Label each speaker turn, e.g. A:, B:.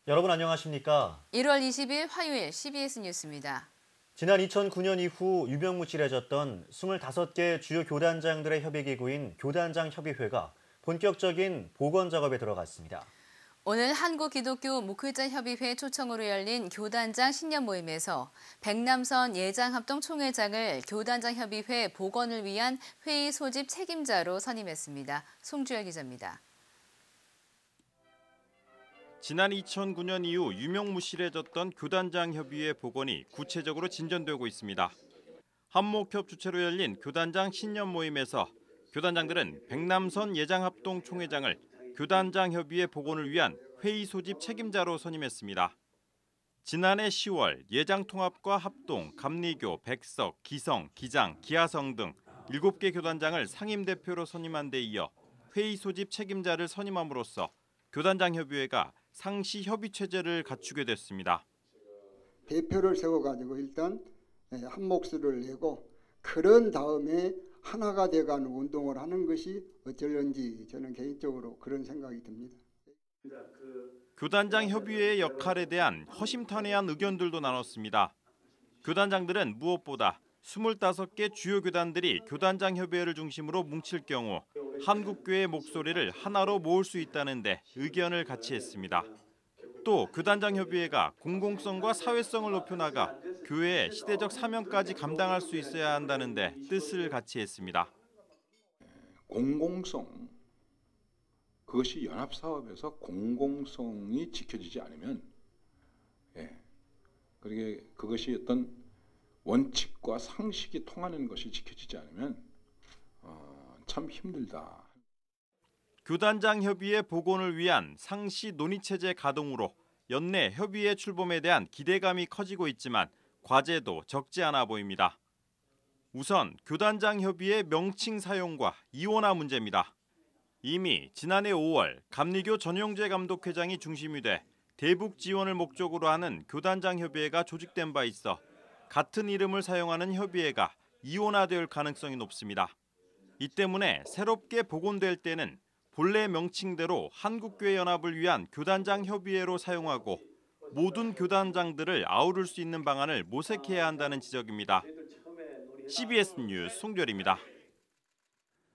A: 여러분 안녕하십니까?
B: 1월 20일 화요일 CBS 뉴스입니다.
A: 지난 2009년 이후 유명무실해졌던 25개 주요 교단장들의 협의기구인 교단장협의회가 본격적인 복원 작업에 들어갔습니다.
B: 오늘 한국기독교목회자협의회 초청으로 열린 교단장 신년 모임에서 백남선 예장합동 총회장을 교단장협의회 복원을 위한 회의 소집 책임자로 선임했습니다. 송주열 기자입니다.
C: 지난 2009년 이후 유명무실해졌던 교단장협의회 복원이 구체적으로 진전되고 있습니다. 한목협 주최로 열린 교단장 신년 모임에서 교단장들은 백남선 예장합동 총회장을 교단장협의회 복원을 위한 회의 소집 책임자로 선임했습니다. 지난해 10월 예장통합과 합동, 감리교, 백석, 기성, 기장, 기하성 등 7개 교단장을 상임대표로 선임한 데 이어 회의 소집 책임자를 선임함으로써 교단장협의회가 상시 협의 체제를 갖추게 됐습니다.
D: 대표를 세워가지고 일단 한 목소리를 내고 그런 다음에 하나가 돼가는 운동을 하는 것이 어쩔런지 저는 개인적으로 그런 생각이 듭니다.
C: 교단장협의회의 역할에 대한 허심탄회한 의견들도 나눴습니다. 교단장들은 무엇보다 25개 주요 교단들이 교단장협의회를 중심으로 뭉칠 경우 한국교회의 목소리를 하나로 모을 수 있다는 데 의견을 같이 했습니다. 또 교단장협의회가 공공성과 사회성을 높여나가 교회의 시대적 사명까지 감당할 수 있어야 한다는 데 뜻을 같이 했습니다.
E: 공공성, 그것이 연합사업에서 공공성이 지켜지지 않으면 그것이 어떤 원칙과 상식이 통하는 것이 지켜지지 않으면 참 힘들다.
C: 교단장협의회 복원을 위한 상시 논의체제 가동으로 연내 협의회 출범에 대한 기대감이 커지고 있지만 과제도 적지 않아 보입니다. 우선 교단장협의회 명칭 사용과 이원화 문제입니다. 이미 지난해 5월 감리교 전용재 감독회장이 중심이 돼 대북 지원을 목적으로 하는 교단장협의회가 조직된 바 있어 같은 이름을 사용하는 협의회가 이원화될 가능성이 높습니다. 이 때문에 새롭게 복원될 때는 본래 명칭대로 한국교회연합을 위한 교단장협의회로 사용하고 모든 교단장들을 아우를 수 있는 방안을 모색해야 한다는 지적입니다. CBS 뉴스 송별입니다.